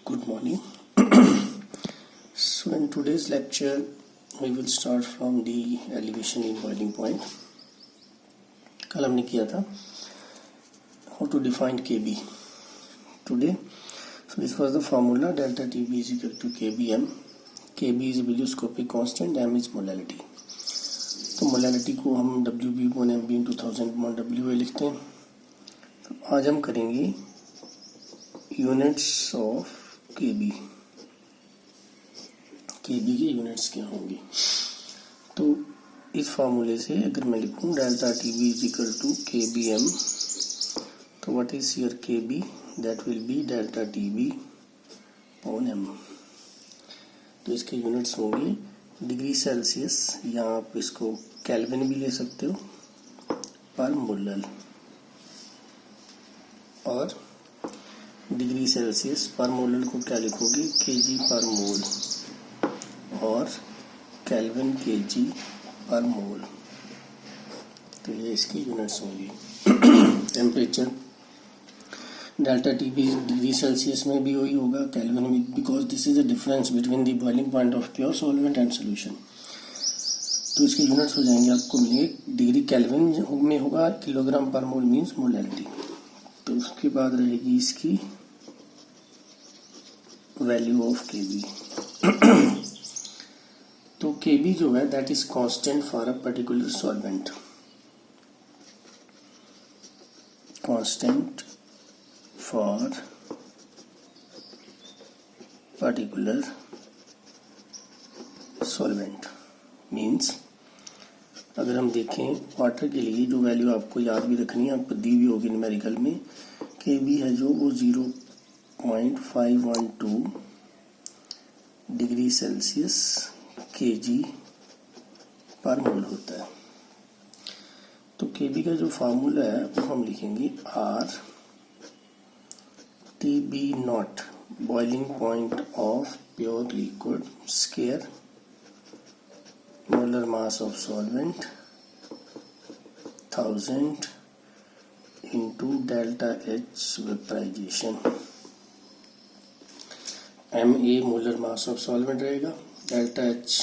Good morning. So in today's lecture we will start from the elevation in boiling point. कल हमने किया था how to define Kb. Today, so this was the formula delta Tb is equal to Kbm. Kb is bilioscopic constant, m is molality. तो molality को हम Wb/mb × 1000/Wa लिखते हैं. तो आज हम करेंगे यूनिट्स ऑफ Kb. Kb की यूनिट्स क्या होंगी. तो इस फार्मूले से अगर मैं लिखूं delta Tb is equal to Kbm, तो what is your Kb, that will be delta Tb/m. तो इसके यूनिट्स होंगी डिग्री सेल्सियस, या आप इसको केल्विन भी ले सकते हो, पर मोलर, और डिग्री सेल्सियस पर मोलर को क्या लिखोगे kg/मोल, और केल्विन kg/मोल. तो ये इसकी यूनिट्स होंगी. Temperature delta Tb degree Celsius में भी वही होगा, केल्विन में, because this is the difference between the boiling point of pure solvent and solution. तो इसके यूनिट्स हो जाएंगे, आपको मिलेंगे डिग्री केल्विन में होगा, किलोग्राम/मोल मीन्स मोलैरिटी. तो उसके बाद रहेगी इसकी वैल्यू ऑफ Kb. तो Kb जो है that is constant for a particular solvent. Constant for particular solvent means, अगर हम देखें वाटर के लिए जो वैल्यू आपको याद भी रखनी है, आपको दी भी होगी न्यूमेरिकल में, Kb है जो वो 0.512 डिग्री सेल्सियस kg/मोल होता है. तो Kb का जो फार्मूला है वो हम लिखेंगे RTB0, boiling point of pure liquid, square molar mass of solvent 1000 into delta H vaporisation. Ma molar mass of solvent रहेगा, delta H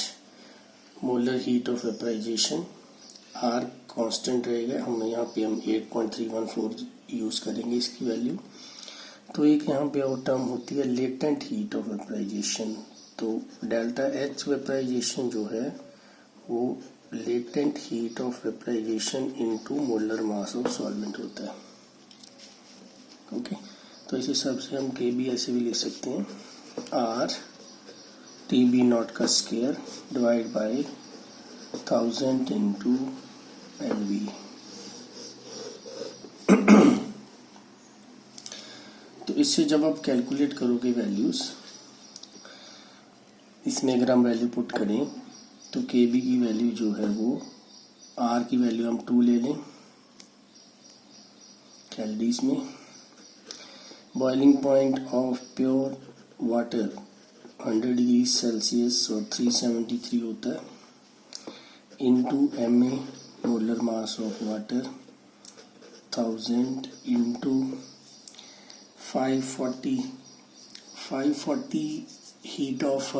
molar heat of vaporisation, R constant रहेगा. हम यहाँ पे 8.314 यूज करेंगे इसकी वैल्यू. तो एक यहाँ पे और टर्म होती है लेटेंट हीट ऑफ वेपराइजेशन. तो डेल्टा H वेपराइजेशन जो है वो latent heat of vaporisation into molar mass of solvent होता है. ओके, तो इस हिसाब से हम Kb ऐसे भी लिख सकते हैं, RTB0 का square divide by 1000 into LV. तो इससे जब आप कैलकुलेट करोगे वैल्यूज, इसमें अगर हम वैल्यू पुट करें तो Kb की वैल्यू जो है वो, R की वैल्यू हम 2 ले लें कैलरीज में. Boiling point of pure water 100 degree Celsius और 373 होता है, into Ma molar mass of water 1000 into 540 heat of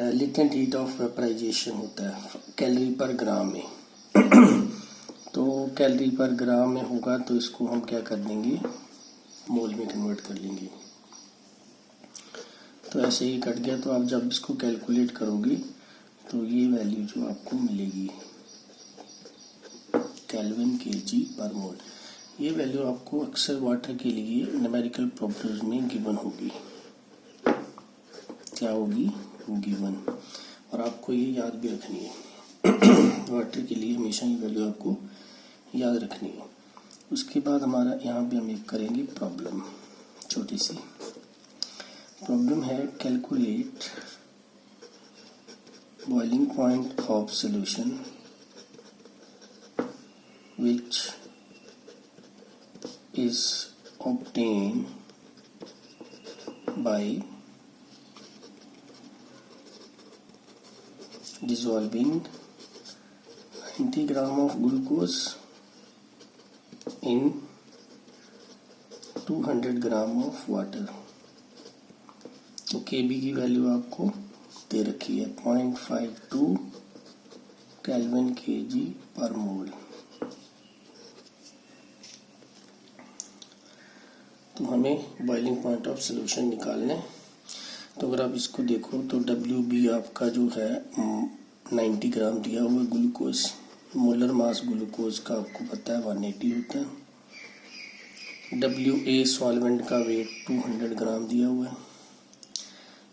latent heat of vaporisation होता है कैलोरी पर ग्राम में. तो कैलोरी पर ग्राम में होगा, तो इसको हम क्या कर देंगे, मोल में कन्वर्ट कर लेंगे. तो ऐसे ही कट गया. तो आप जब इसको कैलकुलेट करोगे तो ये वैल्यू जो आपको मिलेगी केल्विन kg/मोल, ये वैल्यू आपको अक्सर वाटर के लिए न्यूमेरिकल प्रॉब्लम्स में गिवन होगी. क्या होगी, गिवन. और आपको ये याद भी रखनी है. वाटर के लिए हमेशा ये वैल्यू आपको याद रखनी है. उसके बाद हमारा यहाँ पे हम एक करेंगे प्रॉब्लम, छोटी सी प्रॉब्लम है. Calculate boiling point of solution which is obtained by dissolving 90 gram of glucose in 200 gram of water. तो Kb की वैल्यू आपको दे रखी है 0.52 केल्विन Kg पर मोल। तो हमें बॉइलिंग पॉइंट ऑफ सोल्यूशन निकालना है। तो अगर आप इसको देखो तो WB आपका जो है 90 ग्राम दिया हुआ ग्लूकोज, मोलर मास ग्लूकोज का आपको पता है 180 होता है। WA सॉल्वेंट का वेट 200 ग्राम दिया हुआ है।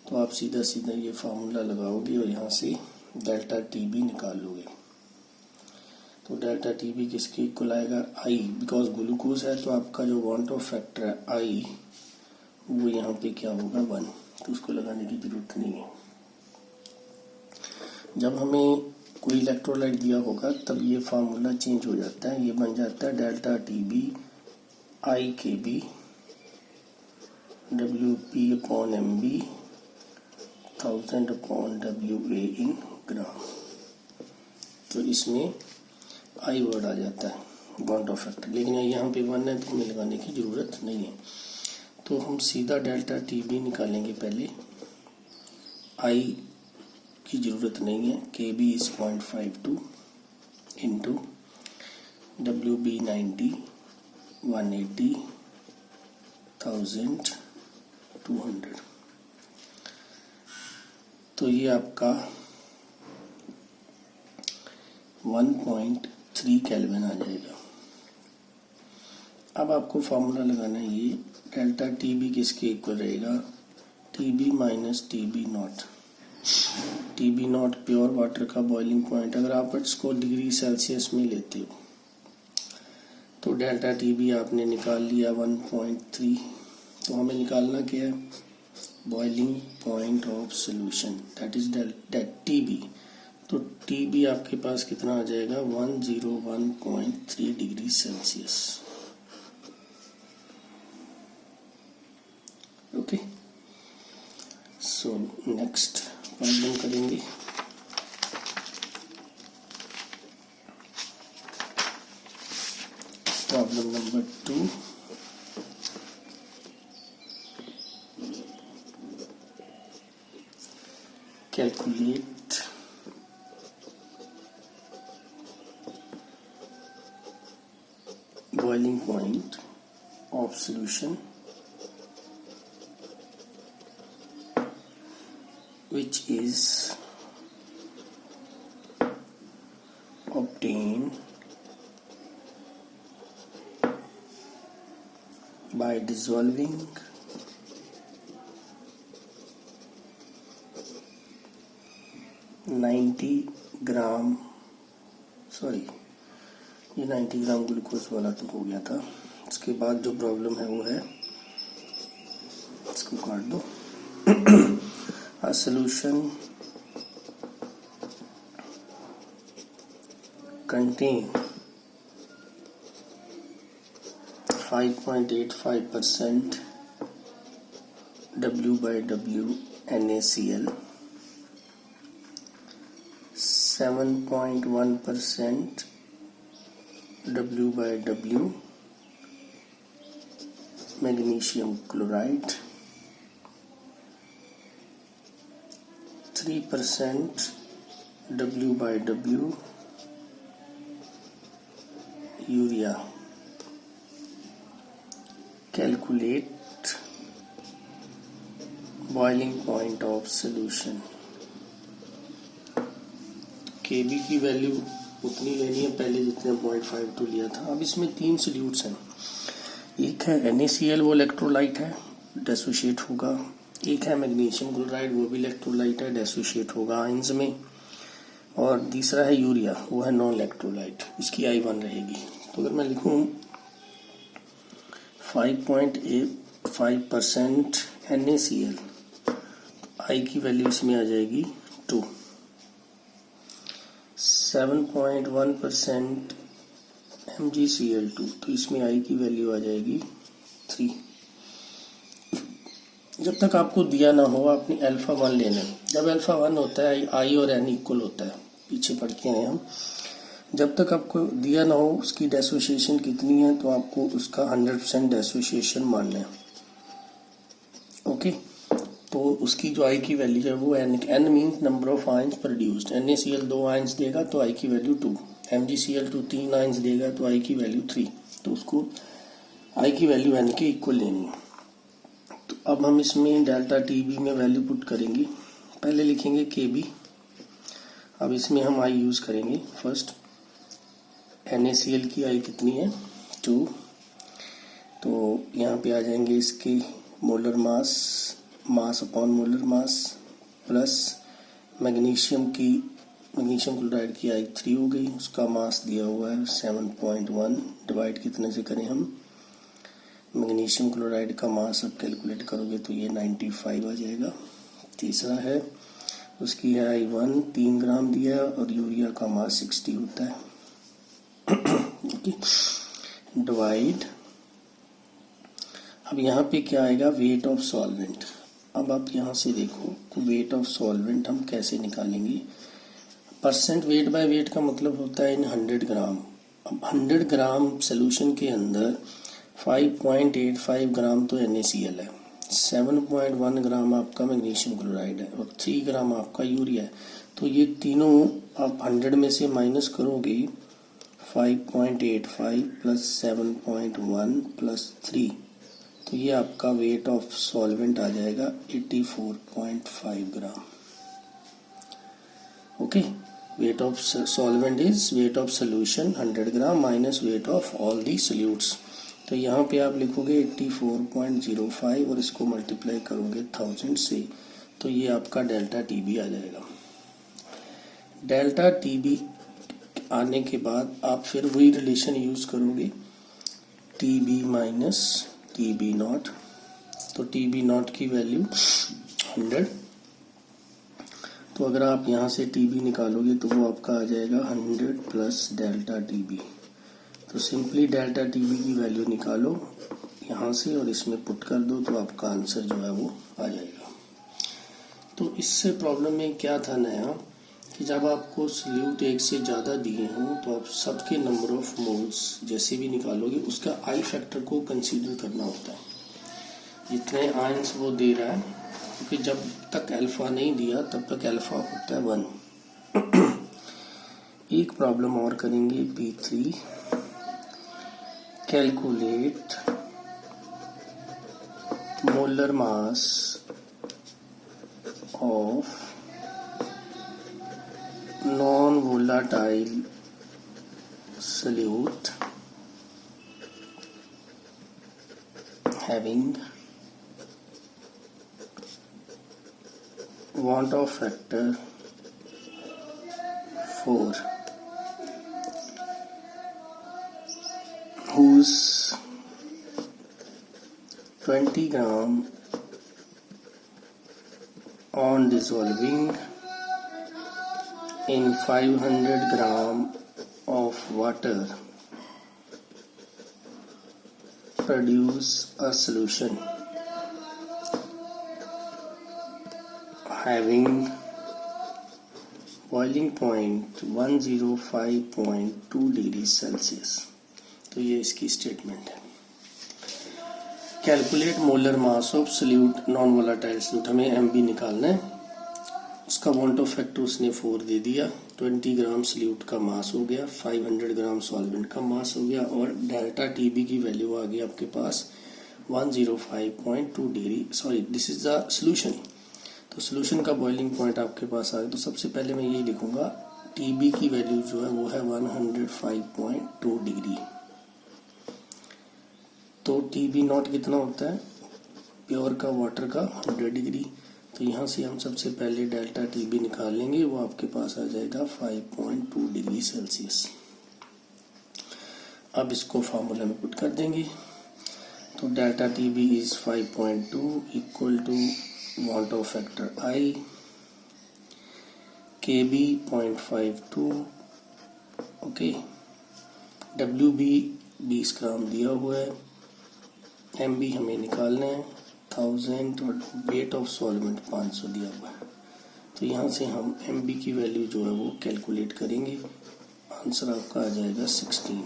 तो आप सीधा सीधा ये फार्मूला लगाओगे और यहाँ से डेल्टा TB निकाल लोगे। तो डेल्टा TB किसके इक्वल आएगा, I, बिकॉज ग्लूकोज है तो आपका जो वांट ऑफ फैक्टर है I वो यहाँ पे क्या होगा 1, तो उसको लगाने की जरूरत नहीं है। जब हमें कोई इलेक्ट्रोलाइट दिया होगा तब ये फार्मूला चेंज हो जाता है, ये बन जाता है delta TB IKB WP/MB 1000/WA इन ग्राम। तो इसमें I वर्ड आ जाता है बॉन्ड ऑफ फैक्टर, लेकिन यहाँ पे 1 है तो हमें लगाने की जरूरत नहीं है। तो हम सीधा डेल्टा TB निकालेंगे पहले, I की जरूरत नहीं है। KB is 0.52 into WB 90 180 1200। तो ये आपका 1.3 केल्विन आ जाएगा। अब आपको फार्मूला लगाना है, ये डेल्टा TB किसके इक्वल रहेगा, TB minus TB not. TB not pure water का बॉइलिंग पॉइंट, अगर आप इसको डिग्री सेल्सियस में लेते हो तो डेल्टा TB आपने निकाल लिया 1.3। तो हमें निकालना क्या है, boiling point of solution, that is TB। तो TB आपके पास कितना आ जाएगा 101.3 degree Celsius. Okay, so next problem करेंगे। Problem number 2, calculate boiling point of solution which is obtained by dissolving 90 gram, sorry ये 90 ग्राम ग्लूकोज वाला तो हो गया था। इसके बाद जो प्रॉब्लम है वो है, इसको काट दो। A solution contain 5.85% W/W NaCl, 7.1% W/W magnesium chloride, 3% W/W urea. Calculate boiling point of solution. Kb की वैल्यू उतनी लेनी है पहले जितने 0.52 लिया था। अब इसमें 3 सोल्यूट्स हैं, एक है NaCl वो इलेक्ट्रोलाइट है, डेसोशिएट होगा। एक है मैग्नीशियम क्लोराइड वो भी इलेक्ट्रोलाइट है, डेसोशिएट होगा आयंस में। और तीसरा है यूरिया, वो है नॉन इलेक्ट्रोलाइट, इसकी I1 रहेगी। तो अगर मैं लिखूं 5.85% NaCl, I की वैल्यू इसमें आ जाएगी 2। 7.1% MgCl2, तो इसमें I की वैल्यू आ जाएगी 3। जब तक आपको दिया ना हो आपने अल्फा 1 लेना है। जब अल्फा 1 होता है I और N इक्वल होता है, पीछे पढ़ के आए हम। जब तक आपको दिया ना हो उसकी डेसोसिएशन कितनी है तो आपको उसका 100% डेसोसिएशन मानना है। ओके, तो उसकी जो आई की वैल्यू है वो n means number of ions produced. NaCl 2 ions देगा तो आई की वैल्यू 2, MgCl2 3 आयंस देगा तो आई की वैल्यू 3। तो उसको आई की वैल्यू n के इक्वल लेनी है। तो अब हम इसमें डेल्टा TB में वैल्यू पुट करेंगे। पहले लिखेंगे KB। अब इसमें हम आई यूज़ करेंगे फर्स्ट। NaCl की आई कितनी है 2, तो यहाँ पे आ जाएंगे इसके molar mass upon molar mass plus magnesium chloride की आई 3 हो गई, उसका मास दिया हुआ है 7.1। डिवाइड कितने से करें हम, मैग्नीशियम क्लोराइड का मास अब कैलकुलेट करोगे तो ये 95 आ जाएगा। तीसरा है उसकी है आई 1 3 ग्राम दिया है और यूरिया का मास 60 होता है। Okay, divide. अब यहाँ पे क्या आएगा, वेट ऑफ सॉल्वेंट। अब आप यहाँ से देखो वेट ऑफ सॉल्वेंट हम कैसे निकालेंगे। परसेंट वेट बाय वेट का मतलब होता है इन 100 ग्राम। अब 100 ग्राम सोल्यूशन के अंदर 5.85 ग्राम तो NaCl है, 7.1 ग्राम आपका मैग्नीशियम क्लोराइड है और 3 ग्राम आपका यूरिया है। तो ये तीनों आप 100 में से माइनस करोगे, 5.85 प्लस 7.1 प्लस 3, तो ये आपका वेट ऑफ सॉल्वेंट आ जाएगा 84.5 gram. Okay, weight of solvent is weight of solution 100 gram minus weight of all the solutes. तो यहाँ पे आप लिखोगे 84.05 और इसको मल्टीप्लाई करोगे 1000 से, तो ये आपका डेल्टा TB आ जाएगा। डेल्टा TB आने के बाद आप फिर वही रिलेशन यूज करोगे, TB माइनस TB नॉट। तो TB नॉट की वैल्यू 100, तो अगर आप यहाँ से TB निकालोगे तो वो आपका आ जाएगा 100 प्लस डेल्टा TB। तो सिंपली डेल्टा TB की वैल्यू निकालो यहाँ से और इसमें पुट कर दो तो आपका आंसर जो है वो आ जाएगा। तो इससे प्रॉब्लम में क्या था नया कि जब आपको सोल्यूट एक से ज़्यादा दिए हों तो आप सबके नंबर ऑफ मोल्स जैसे भी निकालोगे उसका आई फैक्टर को कंसीडर करना होता है, जितने आयंस वो दे रहा है, क्योंकि जब तक अल्फा नहीं दिया तब तक अल्फा होता है 1। एक प्रॉब्लम और करेंगे P3, calculate molar mass of non-volatile solute having want of factor 4 whose 20 gram on dissolving in 500 gram of water produce a solution having boiling point 105.2 degree Celsius. तो ये इसकी स्टेटमेंट है। Calculate molar mass of solute non volatile solute, हमें MB निकालना है। उसका want of factor उसने 4 दे दिया, 20 ग्राम सोल्यूट का मास हो गया, 500 ग्राम सॉल्वेंट का मास हो गया और डेल्टा TB की वैल्यू आ गई आपके पास 105.2 degree. Sorry, this is the solution. तो सोल्यूशन का बॉइलिंग पॉइंट आपके पास आ गया। तो सबसे पहले मैं यही लिखूंगा, TB की वैल्यू जो है वो है 105.2 डिग्री। तो TB नॉट कितना होता है प्योर का वाटर का 100 डिग्री। तो यहाँ से हम सबसे पहले डेल्टा TB निकाल लेंगे, वो आपके पास आ जाएगा 5.2 डिग्री सेल्सियस। अब इसको फार्मूला में पुट कर देंगे। तो delta TB is 5.2 equal to want of factor I, KB 0.52, okay, WB 20 gram दिया हुआ है, MB हमें निकालना है 1000 और वेट ऑफ सॉल्वेंट 500 दिया हुआ है। तो यहाँ से हम MB की वैल्यू जो है वो कैलकुलेट करेंगे, आंसर आपका आ जाएगा 16।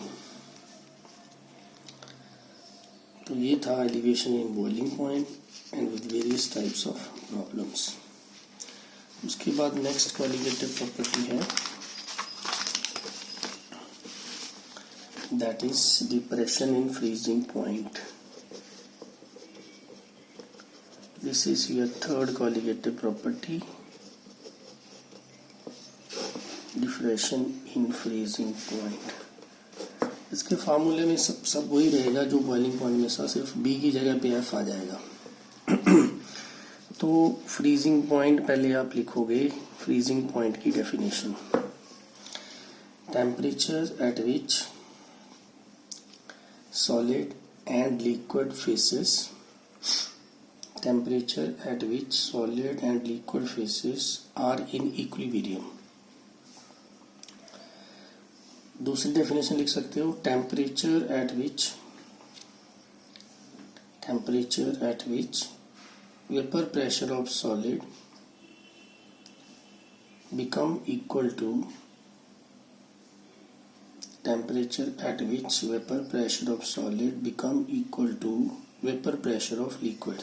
तो ये था elevation in boiling point and with various types of problems. उसके बाद नेक्स्ट कॉलिगेटिव प्रॉपर्टी है, that is depression in freezing point. This is your third colligative property, depression in freezing point. इसके फार्मूले में सब वही रहेगा जो बॉइलिंग पॉइंट में था, सिर्फ बी की जगह पे एफ आ जाएगा। तो फ्रीजिंग पॉइंट पहले आप लिखोगे, फ्रीजिंग पॉइंट की definition, temperature at which solid and liquid phases, temperature at which solid and liquid phases are in equilibrium. दूसरी डेफिनेशन लिख सकते हो, temperature at which vapour pressure of solid become equal to temperature at which vapor pressure of solid become equal to vapor pressure of liquid।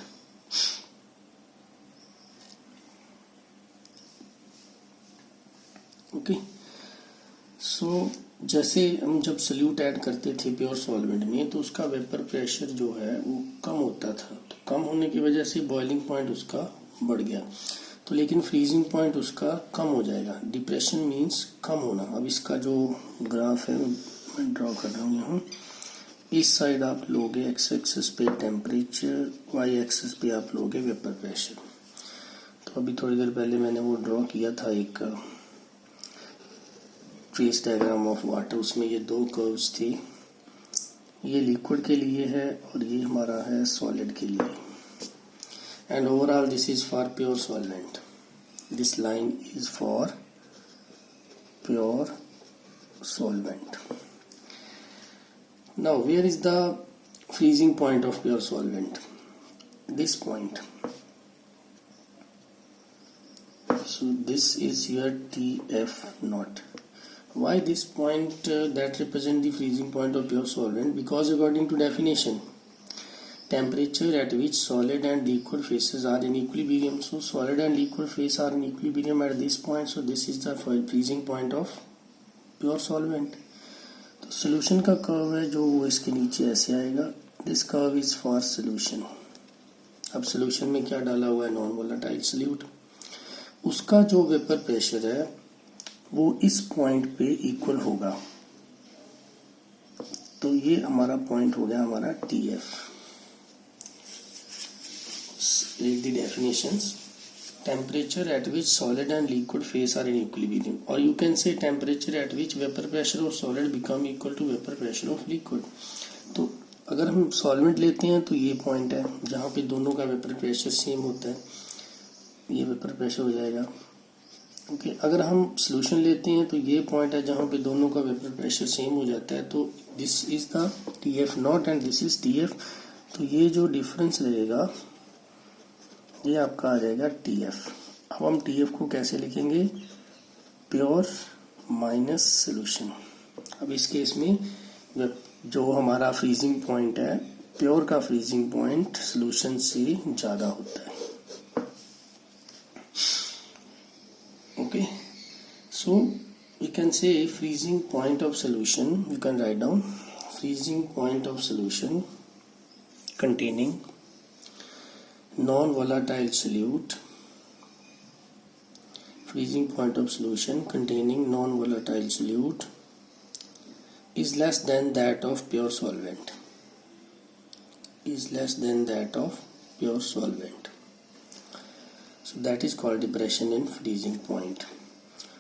Okay, so जैसे हम जब solute add करते थे pure solvent में तो उसका वेपर प्रेशर जो है वो कम होता था, तो कम होने की वजह से बॉइलिंग पॉइंट उसका बढ़ गया, तो लेकिन फ्रीजिंग पॉइंट उसका कम हो जाएगा। डिप्रेशन मीन्स कम होना। अब इसका जो ग्राफ है मैं ड्रॉ कर रहा हूँ यहाँ, इस साइड आप लोगे एक्स एक्सिस पे टेम्परेचर, वाई एक्सिस पे आप लोगे वेपर प्रेशर। तो अभी थोड़ी देर पहले मैंने वो ड्रॉ किया था एक फेस डायग्राम ऑफ वाटर, उसमें ये दो कर्व्स थी, ये लिक्विड के लिए है और ये हमारा है सॉलिड के लिए। And overall this is for pure solvent, this line is for pure solvent. Now where is the freezing point of pure solvent? This point, so this is your TF naught. Why this point that represent the freezing point of pure solvent? Because according to definition, temperature at which solid and liquid phases are in equilibrium, so solid and liquid phase are in equilibrium at this point, so this is the freezing point of pure solvent। तो solution का curve है जो वो इसके नीचे ऐसे आएगा, this curve is for solution। अब solution में क्या डाला हुआ है? Non volatile solute. उसका जो वेपर प्रेशर है वो इस पॉइंट पे इक्वल होगा, तो ये हमारा पॉइंट हो गया हमारा TF। Read the definitions, temperature at which solid and liquid phase are in equilibrium, or you can say temperature at which vapor pressure of solid become equal to vapor pressure of liquid। तो अगर हम solvent लेते हैं तो ये point है जहाँ पे दोनों का वेपर प्रेशर सेम होता है, ये वेपर प्रेशर हो जाएगा। ओके, अगर हम सॉल्यूशन लेते हैं तो ये पॉइंट है जहाँ पे दोनों का वेपर प्रेशर सेम हो जाता है, तो this is the TF not and this is TF। तो ये जो डिफरेंस रहेगा ये आपका आ जाएगा TF। अब हम TF को कैसे लिखेंगे? Pure minus solution. अब इस केस में जो हमारा फ्रीजिंग पॉइंट है, प्योर का फ्रीजिंग पॉइंट सॉल्यूशन से ज़्यादा होता है। Okay, so we can say freezing point of solution, you can write down freezing point of solution containing non-volatile solute, freezing point of solution containing non-volatile solute is less than that of pure solvent, is less than that of pure solvent, so that is called depression in freezing point।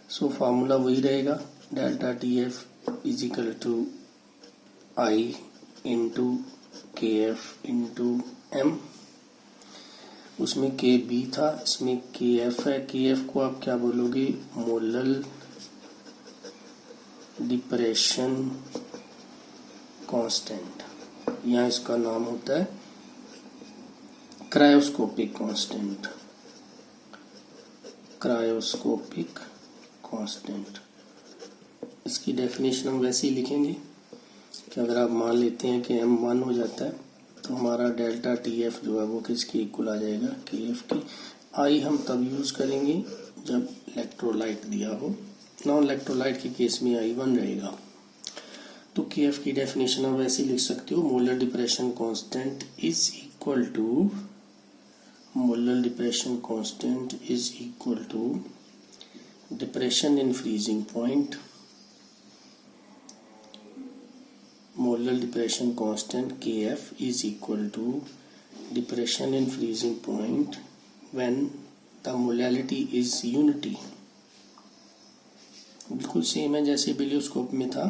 so formula वही रहेगा, delta TF is equal to I into KF into M। उसमें KB था, इसमें KF है। KF को आप क्या बोलोगे? मोलल डिप्रेशन कांस्टेंट, यहाँ इसका नाम होता है क्रायोस्कोपिक कांस्टेंट, क्रायोस्कोपिक कांस्टेंट। इसकी डेफिनेशन हम वैसे ही लिखेंगे कि अगर आप मान लेते हैं कि M 1 हो जाता है तो हमारा डेल्टा टी एफ जो है वो किसके इक्वल आ जाएगा, के एफ की। आई हम तब यूज़ करेंगे जब इलेक्ट्रोलाइट दिया हो, नॉन इलेक्ट्रोलाइट के केस में आई 1 रहेगा। तो के एफ की डेफिनेशन आप वैसे लिख सकते हो, molar depression constant is equal to, molar depression constant is equal to depression in freezing point, molar depression constant Kf is equal to depression in freezing point when the molality is unity। बिल्कुल same है जैसे बिलियोस्कोप में था।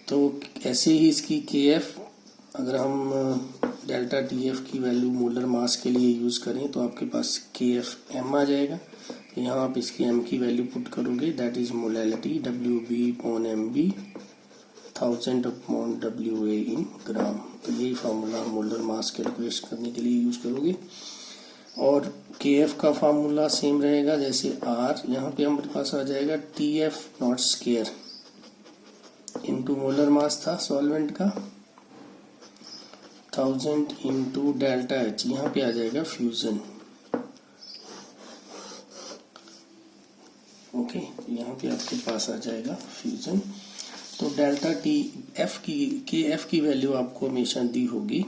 तो ऐसे ही इसकी Kf अगर हम डेल्टा Tf की वैल्यू मोलर मास के लिए यूज़ करें तो आपके पास Kf m आ जाएगा। तो यहाँ आप इसकी m की वैल्यू पुट करोगे, that is molality Wb/mb 1000 upon WA इन ग्राम। तो यही फार्मूला मोलर मास कैलकुलेट करने के लिए यूज करोगे। और KF का फार्मूला सेम रहेगा जैसे R, यहाँ पे हमारे पास आ जाएगा TF not square into molar mass था सॉल्वेंट का 1000 इंटू डेल्टा H, यहाँ पे आ जाएगा फ्यूजन। ओके, यहाँ पे आपके पास आ जाएगा फ्यूजन। तो डेल्टा टी एफ की के एफ की वैल्यू आपको हमेशा दी होगी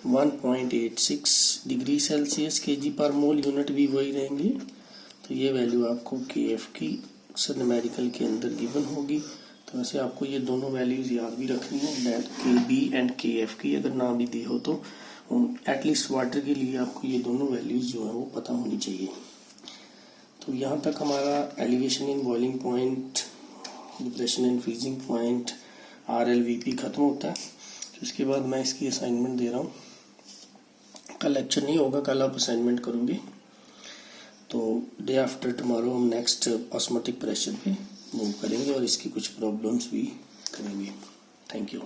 1.86 डिग्री सेल्सियस kg पर मोल, यूनिट भी वही रहेंगे। तो ये वैल्यू आपको के एफ की अक्सर न्यूमेरिकल के अंदर गिवन होगी। तो वैसे आपको ये दोनों वैल्यूज याद भी रखनी है, डेट के बी एंड के एफ की। अगर ना भी दी हो तो एटलीस्ट वाटर के लिए आपको ये दोनों वैल्यूज जो है वो पता होनी चाहिए। तो यहाँ तक हमारा elevation in boiling point, depression in freezing point, RLVP खत्म होता है। तो इसके बाद मैं इसकी असाइनमेंट दे रहा हूँ। कल लेक्चर नहीं होगा, कल आप असाइनमेंट करोगे। तो डे आफ्टर टुमारो हम नेक्स्ट ऑस्मोटिक प्रेशर पे मूव करेंगे और इसकी कुछ प्रॉब्लम्स भी करेंगे। Thank you.